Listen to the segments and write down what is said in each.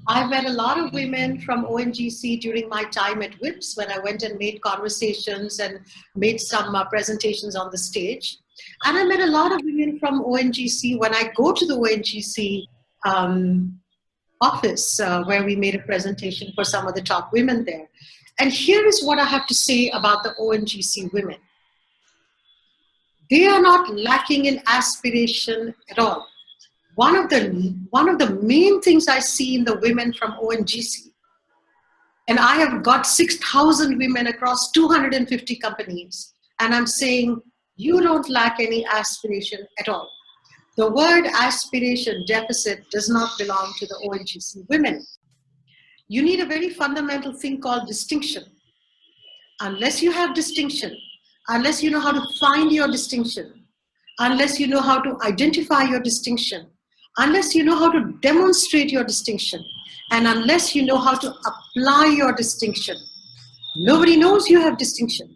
I met a lot of women from ONGC during my time at WIPS when I went and made conversations and made some presentations on the stage. And I met a lot of women from ONGC when I go to the ONGC office where we made a presentation for some of the top women there. And here is what I have to say about the ONGC women. They are not lacking in aspiration at all. One of the main things I see in the women from ONGC, and I have got 6,000 women across 250 companies, and I'm saying you don't lack any aspiration at all. The word aspiration deficit does not belong to the ONGC women. You need a very fundamental thing called distinction. Unless you have distinction, unless you know how to find your distinction, unless you know how to identify your distinction, unless you know how to demonstrate your distinction, and unless you know how to apply your distinction, nobody knows you have distinction.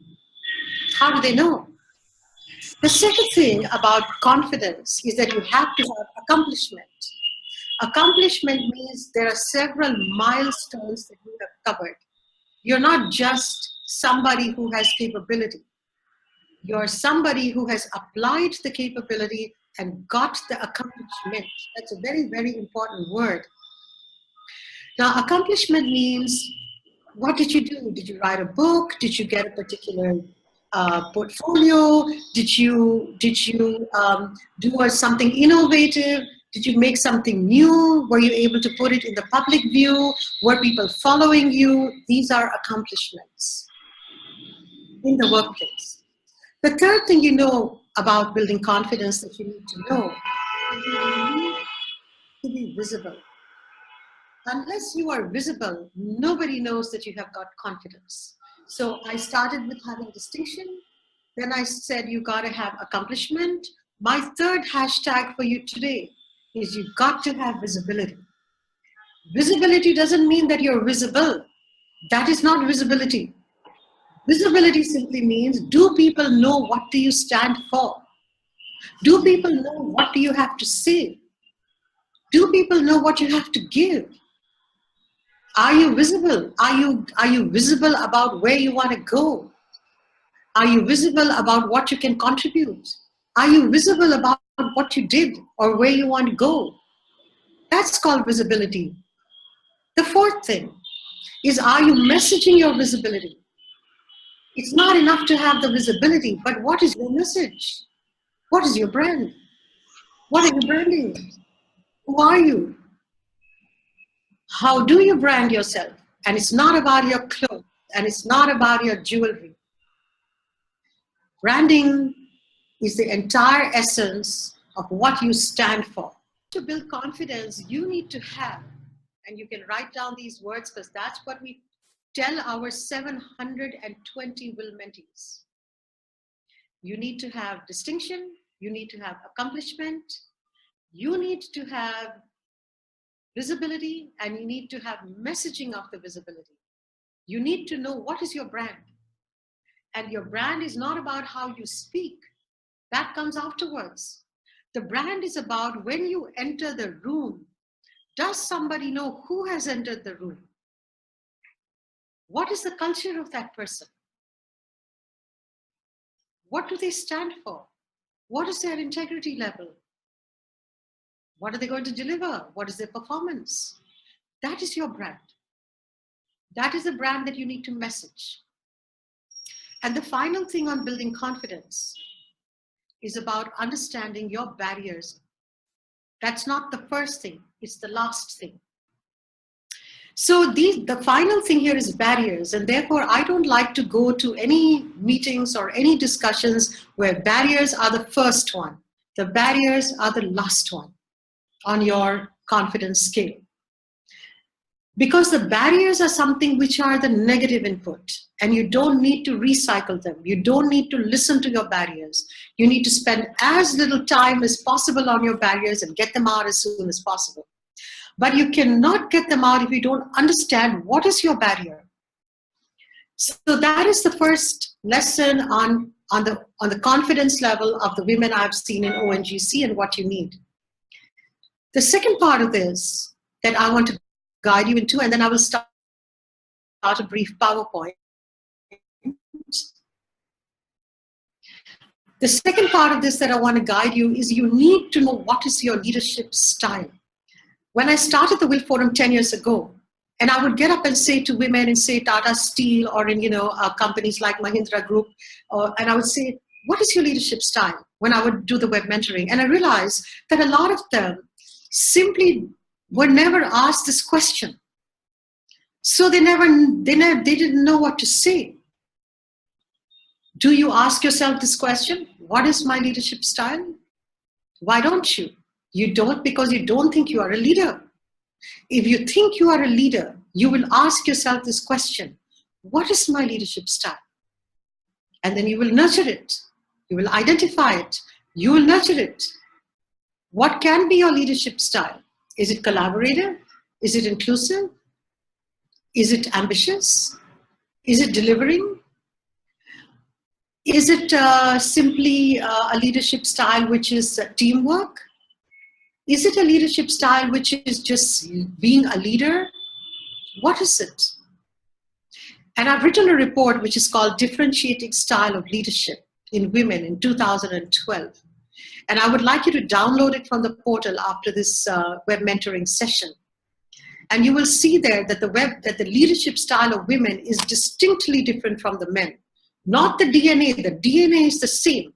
How do they know? The second thing about confidence is that you have to have accomplishment. Accomplishment means there are several milestones that you have covered. You're not just somebody who has capability. You're somebody who has applied the capability and got the accomplishment. That's a very, very important word. Now, accomplishment means, what did you do? Did you write a book? Did you get a particular portfolio? Did you do something innovative? Did you make something new? Were you able to put it in the public view? Were people following you? These are accomplishments in the workplace. The third thing you know about building confidence that you need to know is that you need to be visible. Unless you are visible, nobody knows that you have got confidence. So I started with having distinction. Then I said you got to have accomplishment. My third hashtag for you today is you've got to have visibility. Visibility doesn't mean that you're visible. That is not visibility. Visibility simply means, do people know what do you stand for? Do people know what do you have to say? Do people know what you have to give? Are you visible? Are you visible about where you want to go? Are you visible about what you can contribute? Are you visible about what you did or where you want to go? That's called visibility. The fourth thing is, are you messaging your visibility? It's not enough to have the visibility, but what is your message? What is your brand? What are you branding? Who are you? How do you brand yourself? And it's not about your clothes, and it's not about your jewelry. Branding is the entire essence of what you stand for. To build confidence, you need to have, and you can write down these words because that's what we tell our 720 will mentees. You need to have distinction, you need to have accomplishment, you need to have visibility, and you need to have messaging of the visibility. You need to know what is your brand. And your brand is not about how you speak. That comes afterwards. The brand is about when you enter the room, does somebody know who has entered the room? What is the culture of that person? What do they stand for? What is their integrity level? What are they going to deliver? What is their performance? That is your brand. That is the brand that you need to message. And the final thing on building confidence is about understanding your barriers. That's not the first thing, it's the last thing. So the final thing here is barriers, and therefore I don't like to go to any meetings or any discussions where barriers are the first one. The barriers are the last one on your confidence scale. Because the barriers are something which are the negative input, and you don't need to recycle them. You don't need to listen to your barriers. You need to spend as little time as possible on your barriers and get them out as soon as possible. But you cannot get them out if you don't understand what is your barrier. So that is the first lesson on the confidence level of the women I've seen in ONGC and what you need. The second part of this that I want to guide you into, and then I will start a brief PowerPoint. The second part of this that I want to guide you is you need to know what is your leadership style. When I started the Will Forum 10 years ago, and I would get up and say to women in, say, Tata Steel or in, companies like Mahindra Group, and I would say, what is your leadership style? When I would do the web mentoring. And I realized that a lot of them simply were never asked this question. So they didn't know what to say. Do you ask yourself this question? What is my leadership style? Why don't you? You don't because you don't think you are a leader. If you think you are a leader, you will ask yourself this question. What is my leadership style? And then you will nurture it. You will identify it. You will nurture it. What can be your leadership style? Is it collaborative? Is it inclusive? Is it ambitious? Is it delivering? Is it simply a leadership style which is teamwork? Is it a leadership style which is just being a leader? What is it? And I've written a report which is called Differentiating Style of Leadership in Women in 2012. And I would like you to download it from the portal after this web mentoring session. And you will see there that the leadership style of women is distinctly different from the men. Not the DNA. The DNA is the same.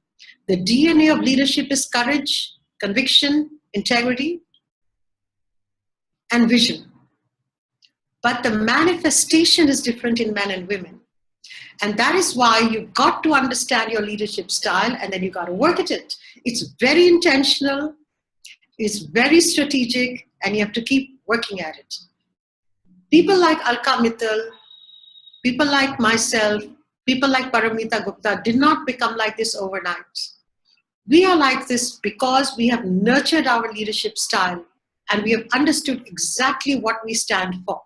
The DNA of leadership is courage, conviction, integrity, and vision. But the manifestation is different in men and women. And that is why you've got to understand your leadership style, and then you've got to work at it. It's very intentional, it's very strategic, and you have to keep working at it. People like Alka Mittal, people like myself, people like Paramita Gupta did not become like this overnight. We are like this because we have nurtured our leadership style and we have understood exactly what we stand for.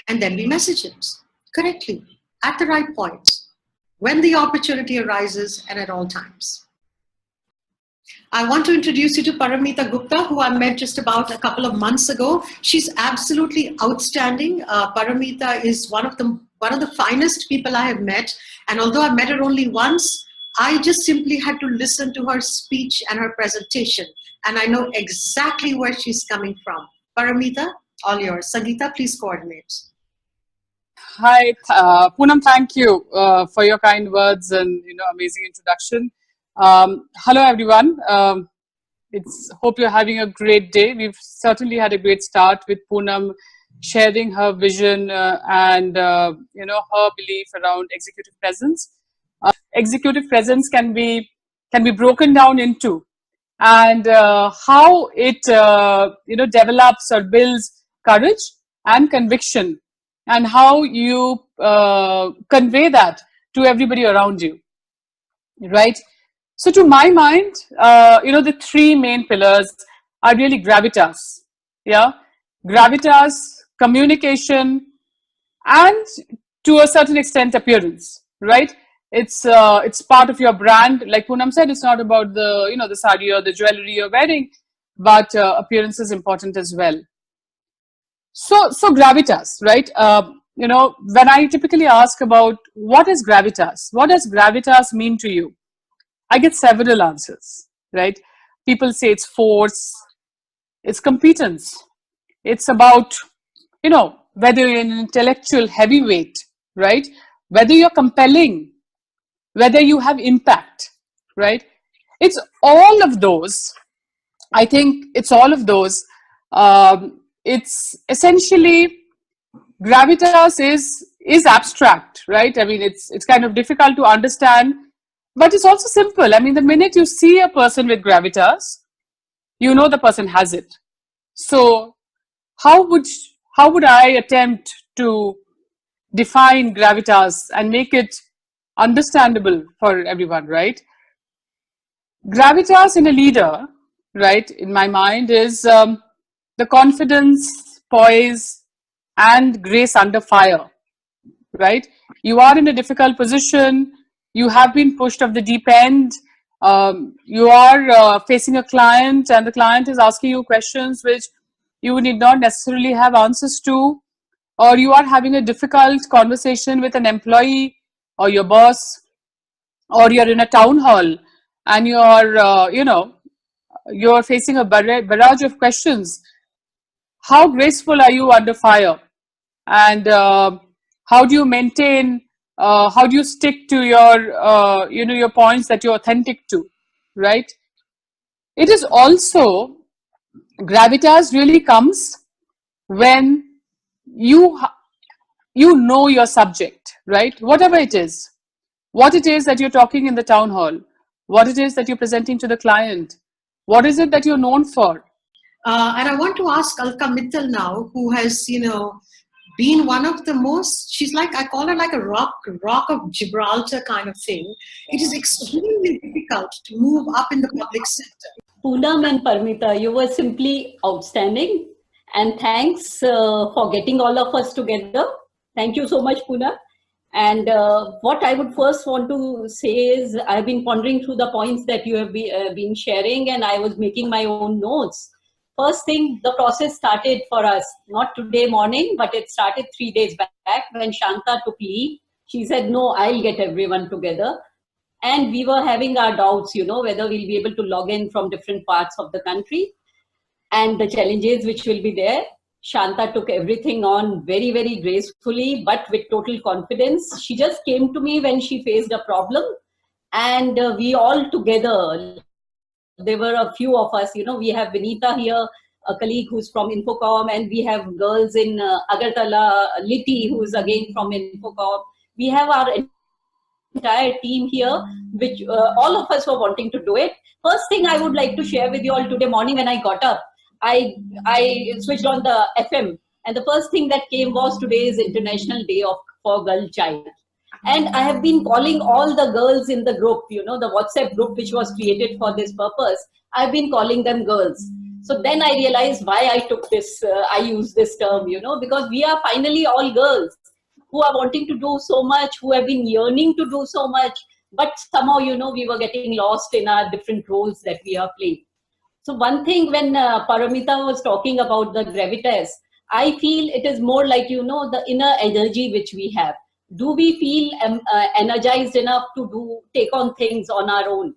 And then we message it correctly, at the right point, when the opportunity arises and at all times. I want to introduce you to Paramita Gupta, who I met just about a couple of months ago. She's absolutely outstanding. Paramita is one of the finest people I have met. And although I met her only once, I just simply had to listen to her speech and her presentation. And I know exactly where she's coming from. Paramita, all yours. Sangeeta, please coordinate. Hi, Poonam, thank you for your kind words and amazing introduction. Hello, everyone. Hope you're having a great day. We've certainly had a great start with Poonam sharing her vision and her belief around executive presence. Executive presence can be broken down into and how it develops or builds courage and conviction, and how you convey that to everybody around you, right? So to my mind, the three main pillars are really gravitas, gravitas, communication, and to a certain extent appearance, right? It's part of your brand. Like Poonam said, it's not about the sari or the jewelry you're wearing, but appearance is important as well. So gravitas, right? When I typically ask about what is gravitas, what does gravitas mean to you, I get several answers, right? People say it's force, it's competence, it's about, whether you're an intellectual heavyweight, right? Whether you're compelling, whether you have impact, right? It's all of those. I think it's all of those. It's essentially, gravitas is abstract, right? I mean, it's kind of difficult to understand, but it's also simple. I mean, the minute you see a person with gravitas, you know the person has it. So how would I attempt to define gravitas and make it understandable for everyone, right? Gravitas in a leader, right, in my mind, is the confidence, poise, and grace under fire, right? You are in a difficult position. You have been pushed off the deep end. You are facing a client, and the client is asking you questions which you need not necessarily have answers to, or you are having a difficult conversation with an employee or your boss, or you're in a town hall and you're, you're facing a barrage of questions. How graceful are you under fire? And how do you maintain, how do you stick to your, your points that you're authentic to, right? It is also, gravitas really comes when you you know your subject, right? Whatever it is, what it is that you're talking in the town hall, what it is that you're presenting to the client, what is it that you're known for. And I want to ask Alka Mittal now, who has, been one of the most, she's like, I call her like a rock of Gibraltar kind of thing. It is extremely difficult to move up in the public sector. Poonam and Paramita, you were simply outstanding. And thanks for getting all of us together. Thank you so much, Poonam. And what I would first want to say is, I've been pondering through the points that you have been sharing, and I was making my own notes. First thing, the process started for us, not today morning, but it started 3 days back when Shanta took leave. She said, no, I'll get everyone together. And we were having our doubts, whether we'll be able to log in from different parts of the country and the challenges which will be there. Shanta took everything on very, very gracefully, but with total confidence. She just came to me when she faced a problem, and we all together, there were a few of us, we have Vinita here, a colleague who's from Infocom, and we have girls in Agartala, Liti, who's again from Infocom. We have our entire team here, which all of us were wanting to do it. First thing I would like to share with you all today morning when I got up, I switched on the FM, and the first thing that came was today is International Day for Girl Child. And I have been calling all the girls in the group, the WhatsApp group which was created for this purpose. I've been calling them girls. So then I realized why I took this, I use this term, because we are finally all girls who are wanting to do so much, who have been yearning to do so much, but somehow, we were getting lost in our different roles that we are playing. So one thing, when Paramita was talking about the Gravitas, I feel it is more like, the inner energy which we have. Do we feel energized enough to take on things on our own?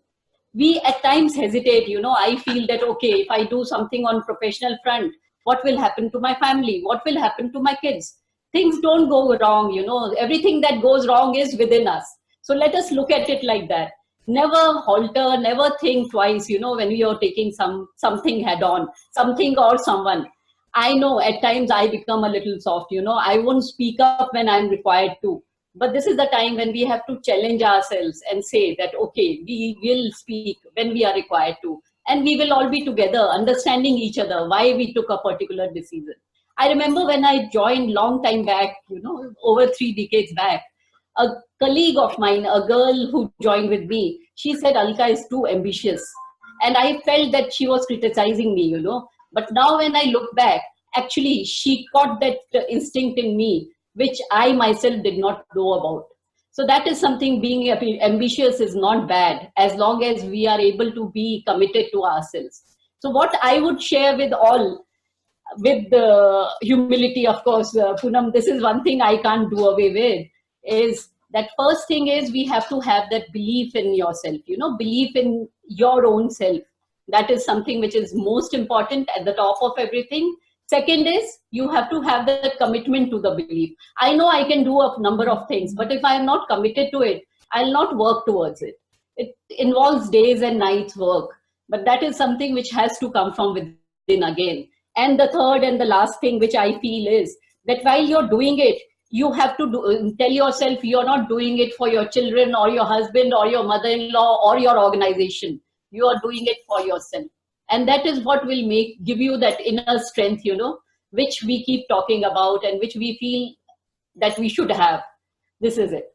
We at times hesitate, I feel that, okay, if I do something on professional front, what will happen to my family? What will happen to my kids? Things don't go wrong, everything that goes wrong is within us. So let us look at it like that. Never halter, never think twice, when we are taking something head on, something or someone. I know at times I become a little soft, I won't speak up when I'm required to. But this is the time when we have to challenge ourselves and say that, okay, we will speak when we are required to. And we will all be together, understanding each other, why we took a particular decision. I remember when I joined long time back, over 3 decades back, a colleague of mine, a girl who joined with me, she said, Alka is too ambitious. And I felt that she was criticizing me, But now when I look back, actually, she caught that instinct in me, which I myself did not know about. So that is something, being ambitious is not bad, as long as we are able to be committed to ourselves. So what I would share with all, with the humility, of course, Poonam, this is one thing I can't do away with, is that first thing is we have to have that belief in yourself, belief in your own self. That is something which is most important at the top of everything. Second is you have to have that commitment to the belief. I know I can do a number of things, but if I am not committed to it, I'll not work towards it. It involves days and nights work, but that is something which has to come from within again. And the third and the last thing which I feel is that while you're doing it, you have to tell yourself you're not doing it for your children or your husband or your mother-in-law or your organization. You are doing it for yourself. And that is what will give you that inner strength, which we keep talking about and which we feel that we should have. This is it.